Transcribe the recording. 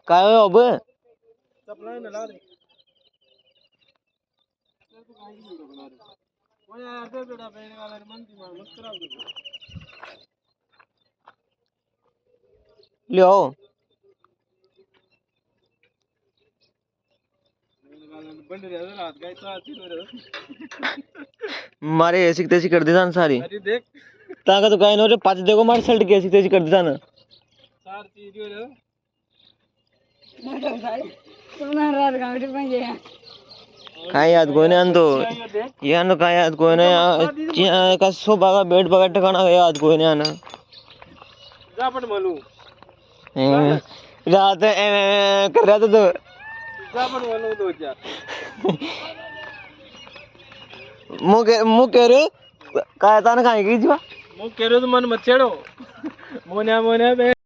काय हो अब लिओ मारे ऐसी तैसी कर देता सारी ताका तो काय नव्हते पाच देखो मार शर्ट की ऐसी तैसी कर देता ना काय याद कोई नहीं आंदो यानो काय याद कोई नहीं का सोफा का बेड बगैर ठिकाना याद कोई नहीं आना जापट मालू रात कर रहा था तो जापट मालू दो चार मुँह कह रहे काय था ना काय की जीवा मुँह कह रहे तो मन मत छेड़ो मोन्या मोन्या